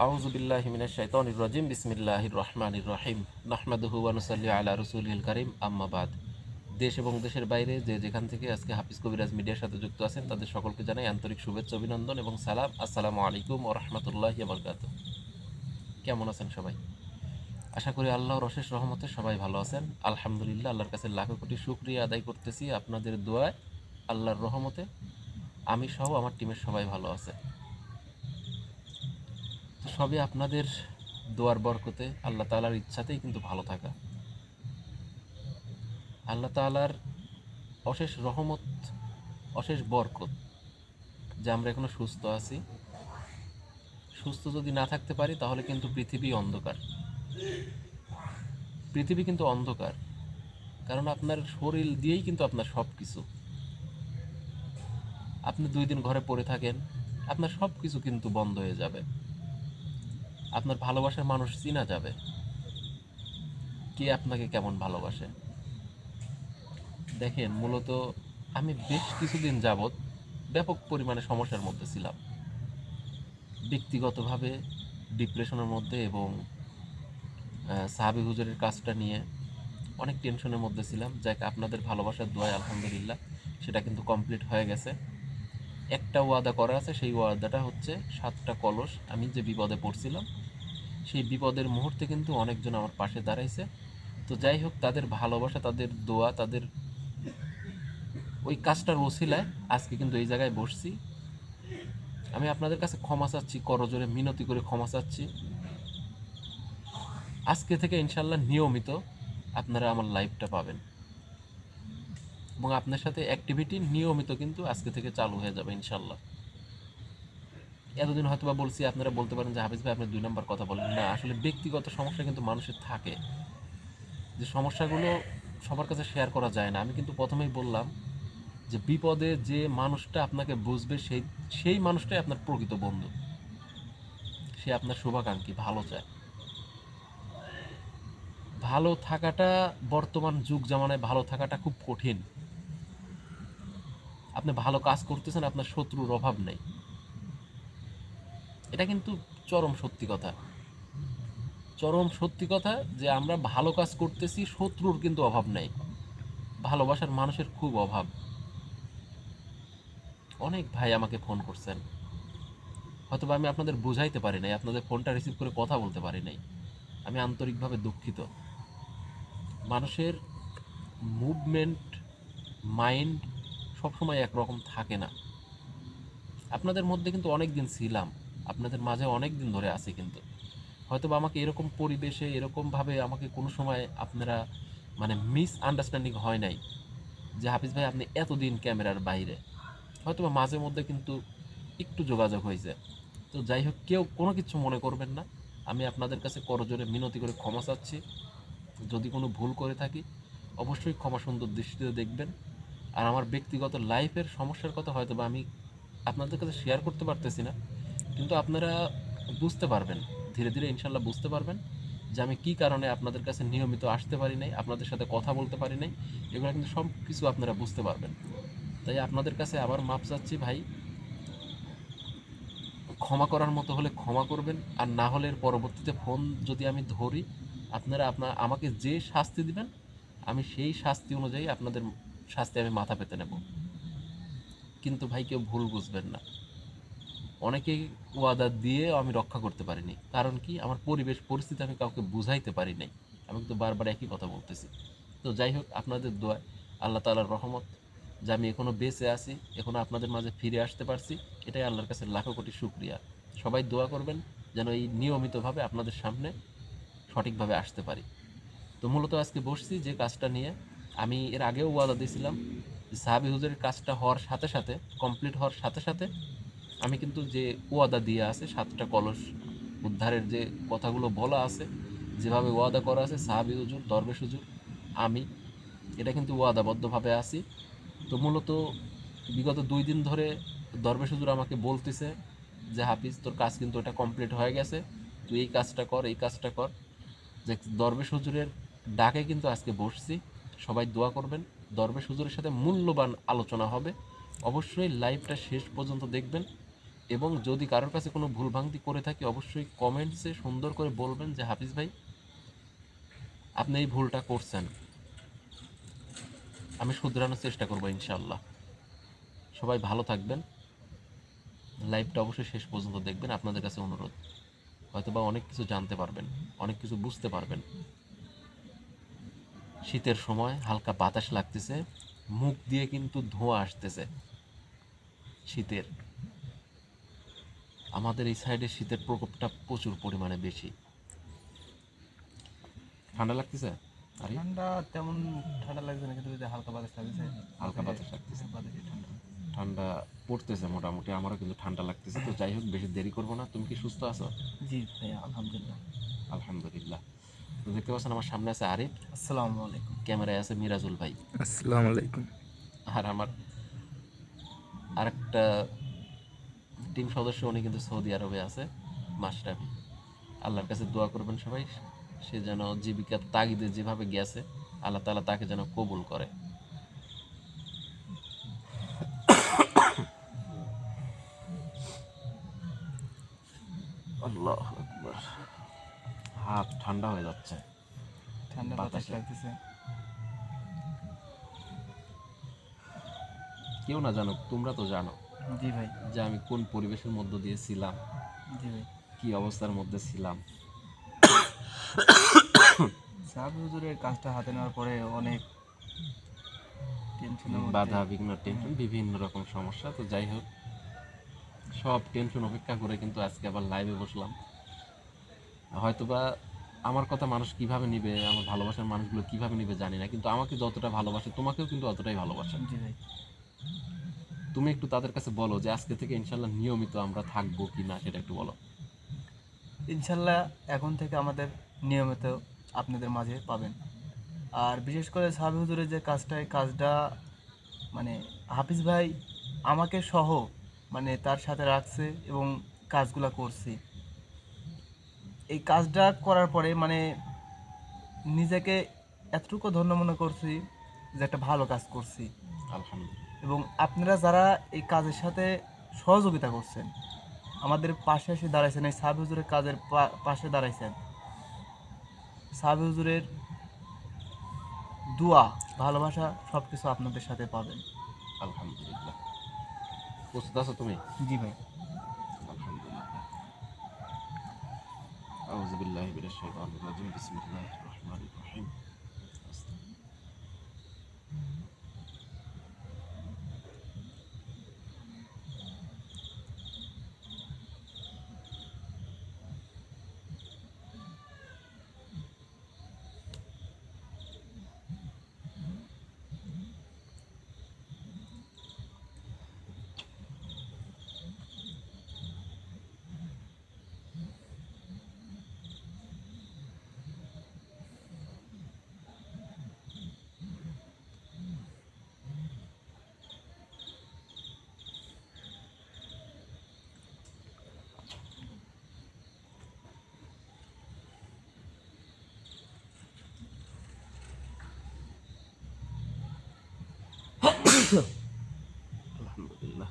আউযু বিল্লাহি মিনাশ শাইতানির রাজিম বিসমিল্লাহির রহমানির রহিম নাহমাদুহু ওয়া নুসাল্লি আলা রাসূলিল কারীম আম্মা বাদ। দেশ এবং দেশের বাইরে যে যেখান থেকে আজকে হাফিজ কবিরাজ মিডিয়ার সাথে যুক্ত আছেন তাদের সকলকে জানাই আন্তরিক শুভেচ্ছা অভিনন্দন এবং সালাম। আসসালামু আলাইকুম ওয়া রাহমাতুল্লাহি ওয়া বারাকাতুহু। কেমন আছেন সবাই? আশা করি আল্লাহর অশেষ রহমতে সবাই ভালো আছেন। আলহামদুলিল্লাহ, আল্লাহর কাছে লাখো কোটি শুকরিয়া আদায় করতেছি আপনাদের দোয়ায়, আল্লাহর রহমতে আমি সহ আমার টিমের সবাই ভালো আছে। তো সবই আপনাদের দোয়ার বরকতে, আল্লাহ তাআলার ইচ্ছাতেই কিন্তু ভালো থাকা। আল্লাহ তাআলার অশেষ রহমত, অশেষ বরকত যে আমরা এখনো সুস্থ আছি। সুস্থ যদি না থাকতে পারি তাহলে কিন্তু পৃথিবী অন্ধকার। পৃথিবী কিন্তু অন্ধকার, কারণ আপনার শরীর দিয়েই কিন্তু আপনার সব কিছু। আপনি 2 দিন ঘরে পড়ে থাকেন, আপনার সব কিছু কিন্তু বন্ধ হয়ে যাবে। আপনার ভালোবাসার মানুষ চিনা যাবে, কে আপনাকে কেমন ভালোবাসে। দেখেন, মূলত আমি বেশ কিছুদিন যাবৎ ব্যাপক পরিমাণে সমস্যার মধ্যে ছিলাম, ব্যক্তিগতভাবে ডিপ্রেশনের মধ্যে, এবং সাহাবী হুজুরের কাজটা নিয়ে অনেক টেনশনের মধ্যে ছিলাম। যাকে আপনাদের ভালোবাসার দোয়ায় আলহামদুলিল্লাহ সেটা কিন্তু কমপ্লিট হয়ে গেছে। একটা ওয়াদা করা আছে, সেই ওয়াদাটা হচ্ছে 7টা কলস। আমি যে বিপদে পড়ছিলাম সেই বিপদের মুহূর্তে কিন্তু অনেকজন আমার পাশে দাঁড়াইছে। তো যাই হোক, তাদের ভালোবাসা, তাদের দোয়া, তাদের ওই কাজটার ওসিলায় আজকে কিন্তু এই জায়গায় বসছি। আমি আপনাদের কাছে ক্ষমা চাচ্ছি, করজোরে মিনতি করে ক্ষমা চাচ্ছি। আজকে থেকে ইনশাল্লাহ নিয়মিত আপনারা আমার লাইভটা পাবেন, এবং আপনার সাথে অ্যাক্টিভিটি নিয়মিত কিন্তু আজকে থেকে চালু হয়ে যাবে ইনশাল্লাহ। এতদিন হয়তো বা বলছি, আপনারা বলতে পারেন যে হাফিজ ভাই আপনি 2 নম্বর কথা বলেন না। আসলে ব্যক্তিগত সমস্যা কিন্তু মানুষের থাকে, যে সমস্যাগুলো সবার কাছে শেয়ার করা যায় না। আমি কিন্তু প্রথমেই বললাম যে বিপদে যে মানুষটা আপনাকে বুঝবে সেই সেই মানুষটাই আপনার প্রকৃত বন্ধু। সে আপনার শুভাকাঙ্ক্ষী, ভালো চায়। ভালো থাকাটা বর্তমান যুগ জামানায় ভালো থাকাটা খুব কঠিন। আপনি ভালো কাজ করতেছেন, আপনার শত্রুর অভাব নেই। এটা কিন্তু চরম সত্যি কথা। চরম সত্যি কথা যে আমরা ভালো কাজ করতেছি, শত্রুর কিন্তু অভাব নেই। ভালোবাসার মানুষের খুব অভাব। অনেক ভাই আমাকে ফোন করছেন, হয়তোবা আমি আপনাদের বুঝাইতে পারি নাই, আপনাদের ফোনটা রিসিভ করে কথা বলতে পারি নাই। আমি আন্তরিকভাবে দুঃখিত। মানুষের মুভমেন্ট, মাইন্ড সবসময় একরকম থাকে না। আপনাদের মধ্যে কিন্তু অনেক দিন ছিলাম, আপনাদের মাঝে অনেক দিন ধরে আছি, কিন্তু হয়তো বা আমাকে এরকম পরিবেশে, এরকমভাবে আমাকে কোনো সময় আপনারা মানে মিস আন্ডারস্ট্যান্ডিং হয় নাই যে হাফিজ ভাই আপনি এতদিন ক্যামেরার বাইরে। হয়তো বা মাঝে মধ্যে কিন্তু একটু যোগাযোগ হয়েছে। তো যাই হোক, কেউ কোনো কিছু মনে করবেন না। আমি আপনাদের কাছে করজোরে মিনতি করে ক্ষমা চাচ্ছি। যদি কোনো ভুল করে থাকি অবশ্যই ক্ষমা সুন্দর দৃষ্টিতে দেখবেন। আর আমার ব্যক্তিগত লাইফের সমস্যার কথা হয়তো বা আমি আপনাদের কাছে শেয়ার করতে পারতেছি না, কিন্তু আপনারা বুঝতে পারবেন, ধীরে ধীরে ইনশাল্লাহ বুঝতে পারবেন যে আমি কী কারণে আপনাদের কাছে নিয়মিত আসতে পারি নাই, আপনাদের সাথে কথা বলতে পারি নাই। এগুলো কিন্তু সব কিছু আপনারা বুঝতে পারবেন। তাই আপনাদের কাছে আবার মাপ চাচ্ছি ভাই। ক্ষমা করার মতো হলে ক্ষমা করবেন, আর না হলে এর পরবর্তীতে ফোন যদি আমি ধরি, আপনারা আমাকে যে শাস্তি দিবেন আমি সেই শাস্তি অনুযায়ী আপনাদের শাস্তি আমি মাথা পেতে নেব। কিন্তু ভাই কেউ ভুল বুঝবেন না, অনেকেই ওয়াদা দিয়ে আমি রক্ষা করতে পারিনি। কারণ কি, আমার পরিবেশ পরিস্থিতি আমি কাউকে বুঝাইতে পারি নাই। আমি কিন্তু বারবার একই কথা বলতেছি। তো যাই হোক, আপনাদের দোয়ায়, আল্লাহ তাআলার রহমত যে আমি এখনও বেঁচে আছি, এখনও আপনাদের মাঝে ফিরে আসতে পারছি, এটাই আল্লাহর কাছে লাখো কোটি শুকরিয়া। সবাই দোয়া করবেন যেন এই নিয়মিতভাবে আপনাদের সামনে সঠিকভাবে আসতে পারি। তো মূলত আজকে বসছি যে কাজটা নিয়ে, আমি এর আগেও ওয়াদা দিয়েছিলাম যে সাহাবী হুজুরের কাজটা হওয়ার সাথে সাথে, কমপ্লিট হওয়ার সাথে সাথে আমি কিন্তু যে ওয়াদা দিয়ে আছে 7টা কলস উদ্ধারের যে কথাগুলো বলা আছে, যেভাবে ওয়াদা করা আছে, সাহাবী হুজুর, দরবেশ হুজুর, আমি এটা কিন্তু ওয়াদাবদ্ধভাবে আছি। তো মূলত বিগত 2 দিন ধরে দরবেশ হুজুর আমাকে বলতেছে যে হাফিজ তোর কাজ কিন্তু এটা কমপ্লিট হয়ে গেছে, তুই এই কাজটা কর, এই কাজটা কর। যে দরবেশ হুজুরের ডাকে কিন্তু আজকে বসছি। সবাই দোয়া করবেন, দরবেশ হুজুরের সাথে মূল্যবান আলোচনা হবে। অবশ্যই লাইভটা শেষ পর্যন্ত দেখবেন। এবং যদি কারোর কাছে কোনো ভুলভ্রান্তি করে থাকি অবশ্যই কমেন্টসে সুন্দর করে বলবেন যে হাফিজ ভাই আপনি এই ভুলটা করছেন, আমি শুধরানোর চেষ্টা করবো ইনশাআল্লাহ। সবাই ভালো থাকবেন, লাইভটা অবশ্যই শেষ পর্যন্ত দেখবেন। আপনাদের কাছে অনুরোধ, হয়তোবা অনেক কিছু জানতে পারবেন, অনেক কিছু বুঝতে পারবেন। শীতের সময় হালকা বাতাস লাগতেছে, মুখ দিয়ে কিন্তু ধোঁয়া আসতেছে শীতের। আমাদের এই সাইডে শীতের প্রকোপটা প্রচুর পরিমাণে বেশি। ঠান্ডা লাগতেছে? আরে ঠান্ডা তেমন ঠান্ডা লাগছে না, কিন্তু হালকা বাতাস লাগছে। হালকা বাতাস লাগতেছে, বাতাসে ঠান্ডা। ঠান্ডা পড়তেছে মোটামুটি, আমারও কিন্তু ঠান্ডা লাগতেছে। তো যাই হোক, বেশি দেরি করবো না। তুমি কি সুস্থ আছো? জি ভাইয়া, আলহামদুলিল্লাহ। আলহামদুলিল্লাহ। তো দেখতে পাচ্ছেন আমার সামনে আছে আরিফ, আসসালামু আলাইকুম। ক্যামেরায় আছে মিরাজুল ভাই, আসসালামু আলাইকুম। আর আমার আরেকটা টিম সদস্য, উনি কিন্তু সৌদি আরবে আছে, মাশরাফি। আল্লাহর কাছে দোয়া করবেন সবাই, সে যেন জীবিকার তাগিদে যেভাবে গেছে আল্লাহ তাআলা তাকে যেন কবুল করে। আল্লাহ আকবার। হাত ঠান্ডা হয়ে যাচ্ছে ঠান্ডা বাতাস বাতাসে। লাগতেছে। কেউ না জানুক, তোমরা তো জানো জি ভাই। যে আমি কোন পরিবেশের মধ্য দিয়ে ছিলাম, জি ভাই। কি অবস্থার মধ্যে ছিলাম। সাহাবী হুজুরের কাজটা হাতে নেওয়ার পরে অনেক টেনশনের মধ্যে। বাধা বিঘ্ন, টেনশন, বিভিন্ন রকম সমস্যা। তো যাই হোক, সব টেনশন উপেক্ষা করে কিন্তু আজকে আবার লাইভে বসলাম। হয়তোবা আমার কথা মানুষ কিভাবে নিবে, আমার ভালোবাসার মানুষগুলো কিভাবে নিবে জানি না, কিন্তু আমাকে যতটা ভালোবাসে তোমাকেও কিন্তু অতটাই ভালোবাসে। জি ভাই। তুমি একটু তাদের কাছে বলো যে আজকে থেকে ইনশাল্লাহ নিয়মিত আমরা থাকবো কি না, সেটা একটু বলো। ইনশাল্লাহ এখন থেকে আমাদের নিয়মিত আপনাদের মাঝে পাবেন। আর বিশেষ করে সাহাবী হুজুরের যে কাজটা, এই কাজটা মানে হাফিজ ভাই আমাকে সহ মানে তার সাথে রাখছে এবং কাজগুলা করছি। এই কাজটা করার পরে মানে নিজেকে এতটুকু ধন্য মনে করছি যে একটা ভালো কাজ করছি। আলহামদুলিল্লাহ। এবং আপনারা যারা এই কাজের সাথে সহযোগিতা করছেন, আমাদের পাশে এসে দাঁড়াইছেন, এই সাহাবী হুজুরের কাজের পাশে দাঁড়াইছেন, সাহাবী হুজুরের দোয়া, ভালোবাসা সব কিছু আপনাদের সাথে পাবেন। আলহামদুলিল্লাহ। প্রস্তুত আছো তুমি? জি ভাই। আলহামদুলিল্লাহ। আউযু বিল্লাহি মিনাশ শাইতানির রাজিম। বিসমিল্লাহির রহমানির রহিম। আলহামদুলিল্লাহ।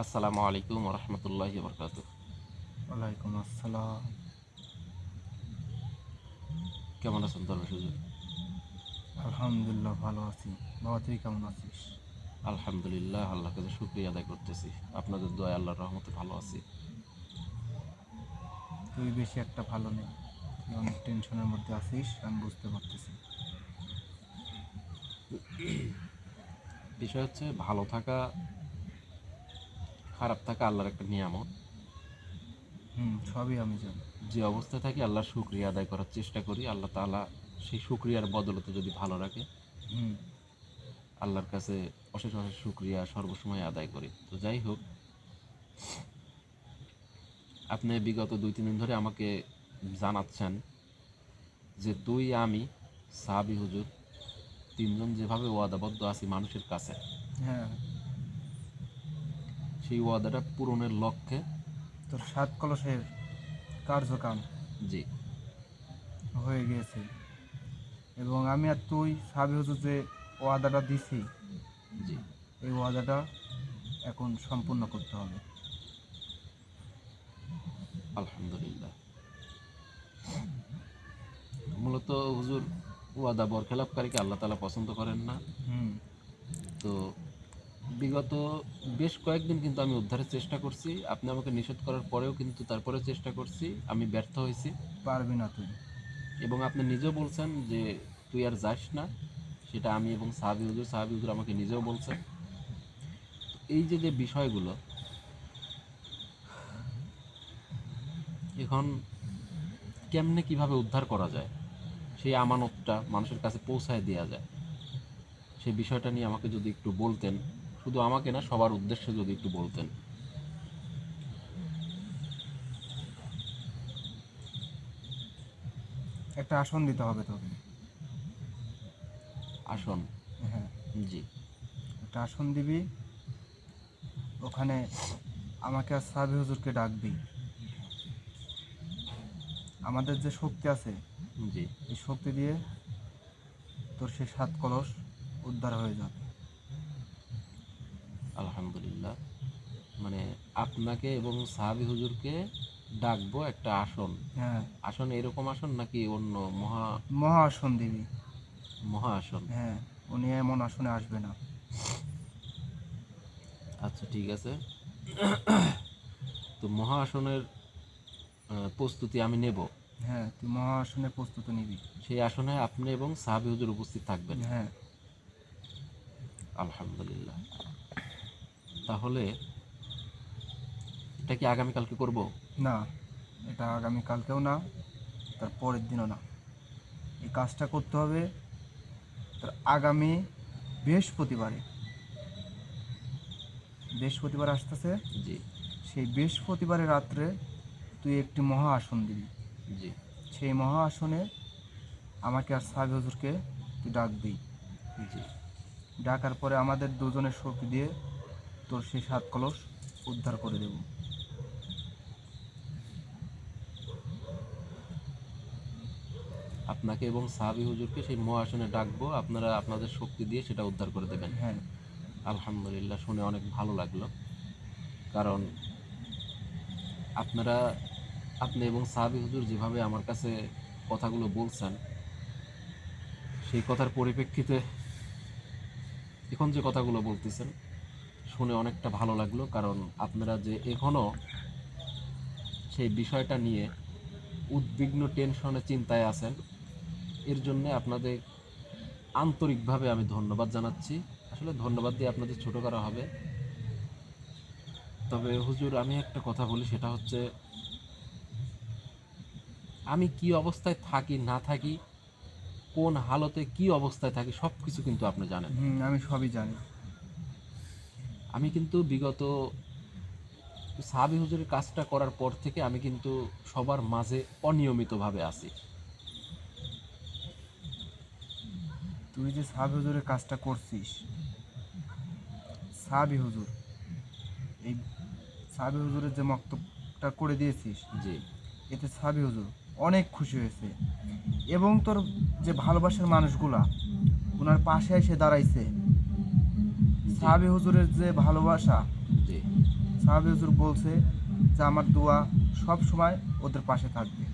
আসসালামু আলাইকুম ওয়া রাহমাতুল্লাহি ওয়া বারাকাতুহু। ওয়ালাইকুম আসসালাম। কেমন আছেন দরবেশ হুজুর? আলহামদুলিল্লাহ ভালো আছি। বাবা তুই কেমন আছিস? আলহামদুলিল্লাহ, আল্লাহর কাছে শুকরিয়া আদায় করতেছি। আপনাদের দোয়ায় আল্লাহর রহমতে ভালো আছি। তুই বেশি একটা ভালো নেই, তুই অনেক টেনশনের মধ্যে আছিস, আমি বুঝতে পারতেছি। বিষয় হচ্ছে, ভালো থাকা খারাপ থাকা আল্লাহর একটা নিয়ামত। সবই আমি জানি। যে অবস্থায় থাকি আল্লাহর শুকরিয়া আদায় করার চেষ্টা করি। আল্লাহ তাআলা সেই শুকরিয়ার বদলতে যদি ভালো রাখে, হুম। আল্লাহর কাছে অশেষ অশেষ শুকরিয়া সর্বসময় আদায় করি। তো যাই হোক, আপনি বিগত 2-3 দিন ধরে আমাকে জানাচ্ছেন যে তুই, আমি, সাহাবী হুজুর তিনজন যেভাবে ওয়াদাবদ্ধ আছি মানুষের কাছে, হ্যাঁ, সেই ওয়াদাটা পূরণের লক্ষ্যে। তোর 7 কলসের কার্যকাম জি হয়ে গিয়েছে, এবং আমি আর তুই সাবি হুজুর যে ওয়াদাটা দিছি, জি এই ওয়াদাটা এখন সম্পূর্ণ করতে হবে। আলহামদুলিল্লাহ। মূলত হুজুর, ওয়াদা বরখেলাপকারীকে আল্লাহ তাআলা পছন্দ করেন না। হুম। তো বিগত বেশ কয়েকদিন কিন্তু আমি উদ্ধারের চেষ্টা করছি, আপনি আমাকে নিষেধ করার পরেও কিন্তু তারপরেও চেষ্টা করছি, আমি ব্যর্থ হয়েছি। পারবি না তুই। এবং আপনি নিজেও বলছেন যে তুই আর যাস না, সেটা আমি এবং সাহাবী হুজুর আমাকে নিজেও বলছেন। তো এই যে যে বিষয়গুলো, এখন কেমনে কিভাবে উদ্ধার করা যায়, সেই আমানতটা মানুষের কাছে পৌঁছায় দেওয়া যায়, সেই বিষয়টা নিয়ে আমাকে যদি একটু বলতেন, শুধু আমাকে না সবার উদ্দেশ্যে যদি একটু বলতেন। একটা আসন দিতে হবে তোকে। আসন? হ্যাঁ, জি একটা আসন দিবি, ওখানে আমাকে আর সাবি হুজুরকে ডাকবি। আমাদের যে শক্তি আছে, জি এই শক্তি দিয়ে তোর সেই 7 কলস উদ্ধার হয়ে যাবে। আলহামদুলিল্লাহ। মানে আপনাকে এবং সাহাবী হুজুরকে ডাকবো একটা আসন। হ্যাঁ, আসন এরকম আসন নাকি অন্য মহা আসন দিবি। মহা আসন? হ্যাঁ, উনি এমন আসনে আসবে না। আচ্ছা ঠিক আছে। তো মহা আসনের প্রস্তুতি আমি নেব। হ্যাঁ, তুই মহা আসনের প্রস্তুতি নিবি। সেই আসনে আপনি এবং সাহাবী হুজুর উপস্থিত থাকবেন। হ্যাঁ। আলহামদুলিল্লাহ। তাহলে এটা কি আগামীকালকে করব? না, এটা আগামীকালকেও না, তার পরের দিনও না। এই কাজটা করতে হবে তার আগামী বৃহস্পতিবারে। বৃহস্পতিবার আসতেছে, জি সেই বৃহস্পতিবারের রাত্রে তুই একটি মহা আসন দিবি। জি সেই মহা আসনে আমাকে আর সাহেব হুজুরকে তুই ডাকবি। জি ডাকার পরে আমাদের দুজনের শক্তি দিয়ে তোর সেই 7 কলস উদ্ধার করে দেব। আপনাকে এবং সাহাবী হুজুরকে সেই মহা আসনে ডাকবো, আপনারা আপনাদের শক্তি দিয়ে সেটা উদ্ধার করে দেবেন। হ্যাঁ। আলহামদুলিল্লাহ, শুনে অনেক ভালো লাগলো। কারণ আপনারা, আপনি এবং সাহাবী হুজুর যেভাবে আমার কাছে কথাগুলো বলছেন, সেই কথার পরিপ্রেক্ষিতে এখন যে কথাগুলো বলতেছেন শুনে অনেকটা ভালো লাগলো। কারণ আপনারা যে এখনও সেই বিষয়টা নিয়ে উদ্বিগ্ন, টেনশনে, চিন্তায় আছেন, এর জন্যে আপনাদের আন্তরিকভাবে আমি ধন্যবাদ জানাচ্ছি। আসলে ধন্যবাদ দিয়ে আপনাদের ছোটো করা হবে। তবে হুজুর, আমি একটা কথা বলি, সেটা হচ্ছে আমি কি অবস্থায় থাকি না থাকি, কোন হালতে কি অবস্থায় থাকি, সব কিছু কিন্তু আপনি জানেন। আমি সবই জানি। আমি কিন্তু বিগত সাহাবী হুজুরের কাজটা করার পর থেকে আমি কিন্তু সবার মাঝে অনিয়মিতভাবে আছি। তুই যে সাহাবি হুজুরের কাজটা করছিস, সাহাবি হুজুর, এই সাহাবি হুজুরের যে মক্তবটা করে দিয়েছিস, জি এতে সাহাবি হুজুর অনেক খুশি হয়েছে। এবং তোর যে ভালোবাসার মানুষগুলা ওনার পাশে এসে দাঁড়াইছে, জি সাহাবি হুজুরের যে ভালোবাসা, জি সাহাবি হুজুর বলছে যে আমার দোয়া সব সময় ওদের পাশে থাকবে,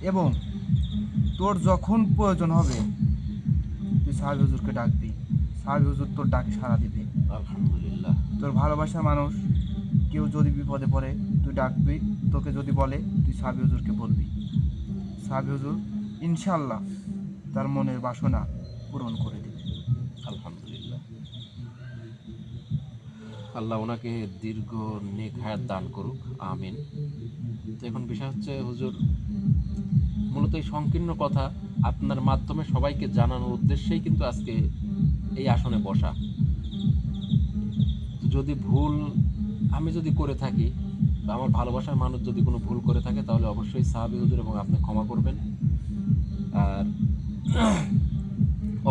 এবং তোর যখন প্রয়োজন হবে তুই সাহাবি হুজুরকে ডাকবি, সাহাবি হুজুর তোর ডাকে সাড়া দিবে। আলহামদুলিল্লাহ। তোর ভালোবাসার মানুষ কেউ যদি বিপদে পড়ে তুই ডাকবি, তোকে যদি বলে তুই সাহাবি হুজুরকে বলবি, সাহাবি হুজুর ইনশাল্লাহ তার মনের বাসনা পূরণ করে দেবে। আলহামদুলিল্লাহ। আল্লাহ ওনাকে দীর্ঘ নেক হায়াত দান করুক, আমিন। তো এখন বিষয় হচ্ছে হুজুর, মূলত এই সংকীর্ণ কথা আপনার মাধ্যমে সবাইকে জানানোর উদ্দেশ্যেই কিন্তু আজকে এই আসনে বসা। তো যদি ভুল আমি যদি করে থাকি, বা আমার ভালোবাসার মানুষ যদি কোনো ভুল করে থাকে, তাহলে অবশ্যই সাহাবী হুজুর এবং আপনি ক্ষমা করবেন। আর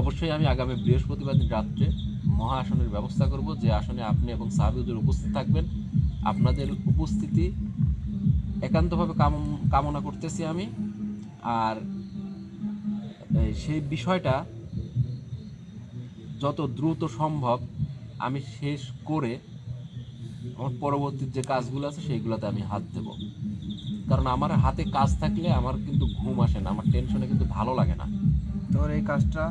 অবশ্যই আমি আগামী বৃহস্পতিবার দিন রাত্রে মহা আসনের ব্যবস্থা করব, যে আসনে আপনি এবং সাহাবী হুজুর উপস্থিত থাকবেন। আপনাদের উপস্থিতি একান্তভাবে কামনা করতেছি আমি। আর সেই বিষয়টা যত দ্রুত সম্ভব আমি শেষ করে আমার পরবর্তী যে কাজগুলো আছে সেইগুলোতে আমি হাত দেব। কারণ আমার হাতে কাজ থাকলে আমার কিন্তু ঘুম আসে না, আমার টেনশনে কিন্তু ভালো লাগে না। তোর এই কাজটা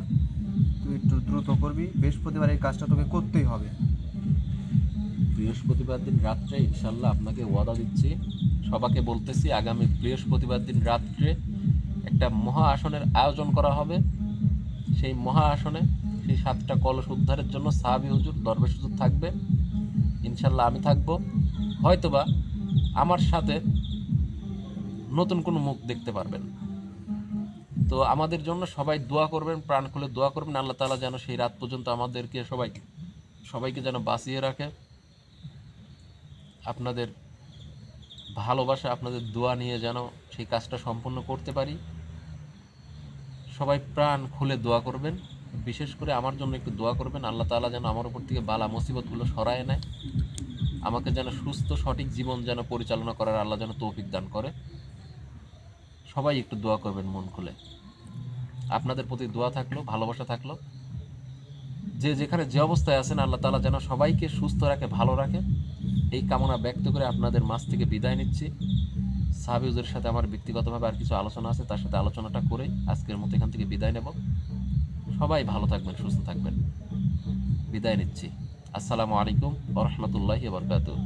তুই একটু দ্রুত করবি, বৃহস্পতিবার এই কাজটা তোকে করতেই হবে। বৃহস্পতিবার দিন রাত্রে ইনশাল্লাহ আপনাকে ওয়াদা দিচ্ছি, সবাইকে বলতেছি, আগামী বৃহস্পতিবার দিন রাত্রে একটা মহা আসনের আয়োজন করা হবে। সেই মহা আসনে সেই 7টা কলস উদ্ধারের জন্য সাহাবী হুজুর, দরবেশ হুজুর থাকবে, ইনশাল্লাহ আমি থাকবো, হয়তোবা আমার সাথে নতুন কোনো মুখ দেখতে পারবেন। তো আমাদের জন্য সবাই দোয়া করবেন, প্রাণ খুলে দোয়া করবেন, আল্লাহ তাআলা যেন সেই রাত পর্যন্ত আমাদেরকে সবাইকে যেন বাঁচিয়ে রাখে। আপনাদের ভালোবাসা, আপনাদের দোয়া নিয়ে যেন সেই কাজটা সম্পূর্ণ করতে পারি। সবাই প্রাণ খুলে দোয়া করবেন, বিশেষ করে আমার জন্য একটু দোয়া করবেন, আল্লাহ তাআলা যেন আমার উপর থেকে বালা মুসিবতগুলো সরায় নেয়, আমাকে যেন সুস্থ সঠিক জীবন যেন পরিচালনা করার আল্লাহ যেন তৌফিক দান করে। সবাই একটু দোয়া করবেন মন খুলে। আপনাদের প্রতি দোয়া থাকলো, ভালোবাসা থাকলো। যে যেখানে যে অবস্থায় আছেন আল্লাহ তাআলা যেন সবাইকে সুস্থ রাখে, ভালো রাখে, এই কামনা ব্যক্ত করে আপনাদের মাঝ থেকে বিদায় নিচ্ছি। সাহাবী হুজুরের সাথে আমার ব্যক্তিগতভাবে আর কিছু আলোচনা আছে, তার সাথে আলোচনাটা করেই আজকের মতো এখান থেকে বিদায় নেব। সবাই ভালো থাকবেন, সুস্থ থাকবেন, বিদায় নিচ্ছি। আসসালামু আলাইকুম ওয়া রাহমাতুল্লাহি ওয়া বারাকাতুহু।